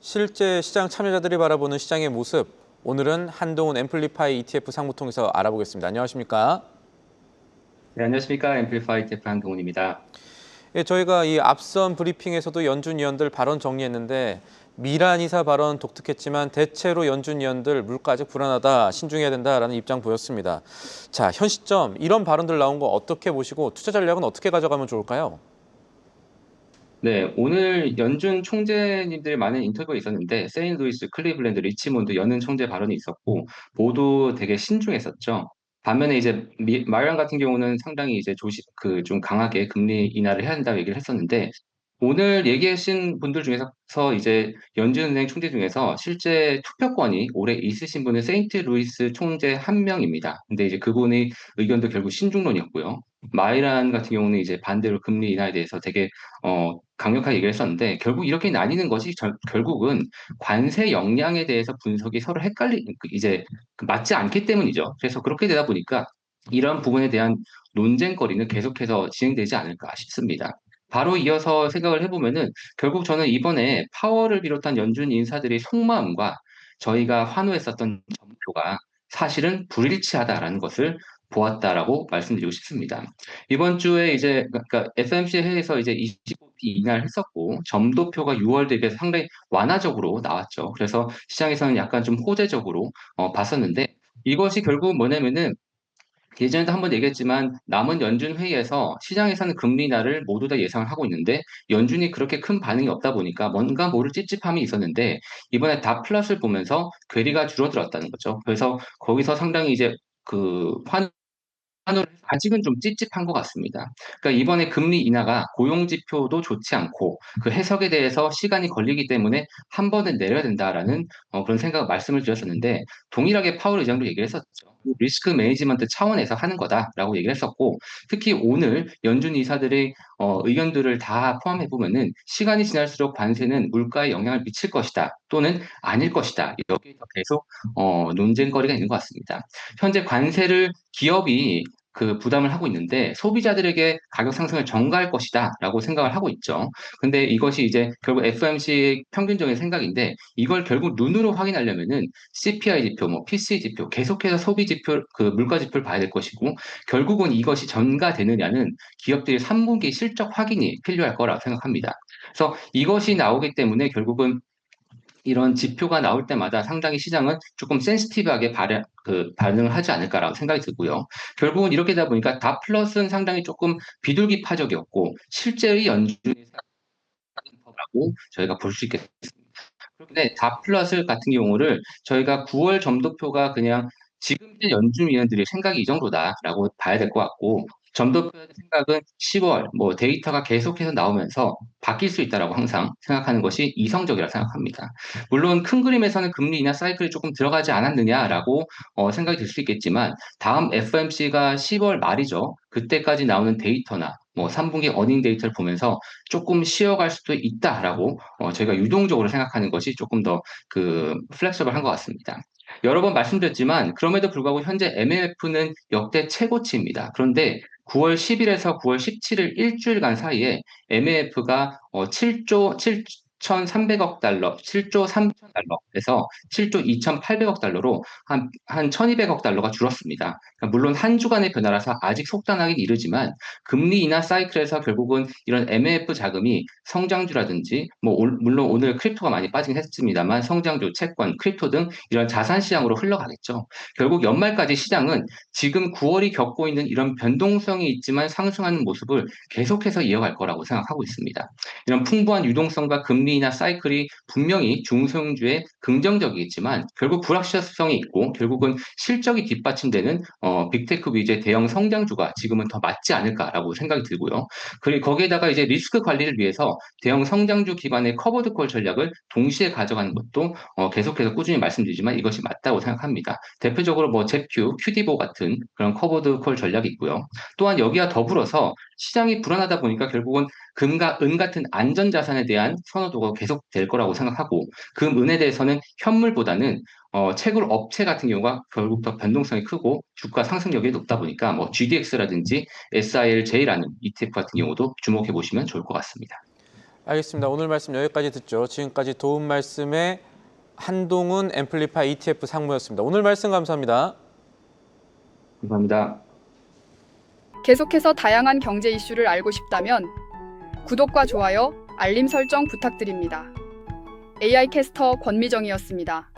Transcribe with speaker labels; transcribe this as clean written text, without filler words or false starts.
Speaker 1: 실제 시장 참여자들이 바라보는 시장의 모습, 오늘은 한동훈 앰플리파이 ETF 상무통에서 알아보겠습니다. 안녕하십니까?
Speaker 2: 네, 안녕하십니까. 앰플리파이 TF 한동훈입니다.
Speaker 1: 예, 저희가 이 앞선 브리핑에서도 연준 위원들 발언 정리했는데 미란 이사 발언 독특했지만 대체로 연준 위원들 물가 아직 불안하다, 신중해야 된다라는 입장 보였습니다. 자, 현 시점 이런 발언들 나온 거 어떻게 보시고 투자 전략은 어떻게 가져가면 좋을까요?
Speaker 2: 네, 오늘 연준 총재님들이 많은 인터뷰가 있었는데, 세인루이스, 클리블랜드, 리치몬드 연은 총재 발언이 있었고, 모두 되게 신중했었죠. 반면에 이제 마이런 같은 경우는 상당히 이제 좀 강하게 금리 인하를 해야 된다고 얘기를 했었는데, 오늘 얘기하신 분들 중에서 이제 연준은행 총재 중에서 실제 투표권이 올해 있으신 분은 세인트 루이스 총재 한 명입니다. 근데 이제 그분의 의견도 결국 신중론이었고요. 마이란 같은 경우는 이제 반대로 금리 인하에 대해서 되게 강력하게 얘기를 했었는데 결국 이렇게 나뉘는 것이 결국은 관세 역량에 대해서 분석이 서로 이제 맞지 않기 때문이죠. 그래서 그렇게 되다 보니까 이런 부분에 대한 논쟁거리는 계속해서 진행되지 않을까 싶습니다. 바로 이어서 생각을 해보면은 결국 저는 이번에 파월을 비롯한 연준 인사들의 속마음과 저희가 환호했었던 점표가 사실은 불일치하다라는 것을 보았다라고 말씀드리고 싶습니다. 이번 주에 이제 그러니까 FMC 회의에서 이제 25p 인하를 했었고 점도표가 6월 대비해서 상당히 완화적으로 나왔죠. 그래서 시장에서는 약간 좀 호재적으로 봤었는데 이것이 결국 뭐냐면은 예전에도 한번 얘기했지만 남은 연준 회의에서 시장에서는 금리 인하를 모두 다 예상을 하고 있는데 연준이 그렇게 큰 반응이 없다 보니까 뭔가 모를 찝찝함이 있었는데 이번에 다 플러스를 보면서 괴리가 줄어들었다는 거죠. 그래서 거기서 상당히 이제 그 환호를 아직은 좀 찝찝한 것 같습니다. 그러니까 이번에 금리 인하가 고용 지표도 좋지 않고 그 해석에 대해서 시간이 걸리기 때문에 한 번은 내려야 된다라는 그런 생각 말씀을 드렸었는데 동일하게 파월 의장도 얘기를 했었죠. 리스크 매니지먼트 차원에서 하는 거다라고 얘기를 했었고 특히 오늘 연준 이사들의 의견들을 다 포함해 보면은 시간이 지날수록 관세는 물가에 영향을 미칠 것이다 또는 아닐 것이다 여기에 더 계속 논쟁거리가 있는 것 같습니다. 현재 관세를 기업이 그 부담을 하고 있는데 소비자들에게 가격 상승을 전가할 것이다라고 생각을 하고 있죠. 근데 이것이 이제 결국 FOMC 평균적인 생각인데 이걸 결국 눈으로 확인하려면은 CPI 지표, 뭐 PCE 지표, 계속해서 소비 지표, 그 물가 지표를 봐야 될 것이고 결국은 이것이 전가되느냐는 기업들의 3분기 실적 확인이 필요할 거라고 생각합니다. 그래서 이것이 나오기 때문에 결국은 이런 지표가 나올 때마다 상당히 시장은 조금 센시티브하게 반응을 하지 않을까라고 생각이 들고요. 결국은 이렇게 되다 보니까 다 플러스는 상당히 조금 비둘기파적이었고 실제의 연준의 사라고 저희가 볼 수 있겠습니다. 그런데 다 플러스 같은 경우를 저희가 9월 점도표가 그냥 지금 연준 위원들의 생각이 이 정도다라고 봐야 될 것 같고 점도표의 생각은 10월 뭐 데이터가 계속해서 나오면서 바뀔 수 있다라고 항상 생각하는 것이 이성적이라 생각합니다. 물론 큰 그림에서는 금리 인하 사이클이 조금 들어가지 않았느냐라고 생각이 들 수 있겠지만 다음 FOMC가 10월 말이죠. 그때까지 나오는 데이터나 뭐 3분기 어닝 데이터를 보면서 조금 쉬어갈 수도 있다라고 저희가 유동적으로 생각하는 것이 조금 더 그 플렉서블한 것 같습니다. 여러 번 말씀드렸지만 그럼에도 불구하고 현재 MLF는 역대 최고치입니다. 그런데 9월 10일에서 9월 17일 일주일간 사이에 MLF가 7조 7,300억 달러, 7조 3천 달러에서 7조 2,800억 달러로 한 1,200억 달러가 줄었습니다. 그러니까 물론 한 주간의 변화라서 아직 속단하기 이르지만 금리 인하 사이클에서 결국은 이런 MLF 자금이 성장주라든지 물론 오늘 크립토가 많이 빠지긴 했습니다만 성장주, 채권, 크립토 등 이런 자산 시장으로 흘러가겠죠. 결국 연말까지 시장은 지금 9월이 겪고 있는 이런 변동성이 있지만 상승하는 모습을 계속해서 이어갈 거라고 생각하고 있습니다. 이런 풍부한 유동성과 금리 인하 사이클이 분명히 중소형주에 긍정적이겠지만 결국 불확실성이 있고 결국은 실적이 뒷받침되는 빅테크 위주의 대형 성장주가 지금은 더 맞지 않을까라고 생각이 들고요. 그리고 거기에다가 이제 리스크 관리를 위해서 대형 성장주 기반의 커버드 콜 전략을 동시에 가져가는 것도 계속해서 꾸준히 말씀드리지만 이것이 맞다고 생각합니다. 대표적으로 뭐 ZQ, QD보 같은 그런 커버드 콜 전략이 있고요. 또한 여기와 더불어서 시장이 불안하다 보니까 결국은 금과 은 같은 안전자산에 대한 선호도가 계속될 거라고 생각하고 금은에 대해서는 현물보다는 채굴 업체 같은 경우가 결국 더 변동성이 크고 주가 상승력이 높다 보니까 뭐 GDX라든지 SILJ라는 ETF 같은 경우도 주목해 보시면 좋을 것 같습니다.
Speaker 1: 알겠습니다. 오늘 말씀 여기까지 듣죠. 지금까지 도움 말씀의 한동훈 앰플리파이 ETF 상무였습니다. 오늘 말씀 감사합니다.
Speaker 2: 감사합니다.
Speaker 3: 계속해서 다양한 경제 이슈를 알고 싶다면 구독과 좋아요, 알림 설정 부탁드립니다. AI 캐스터 권미정이었습니다.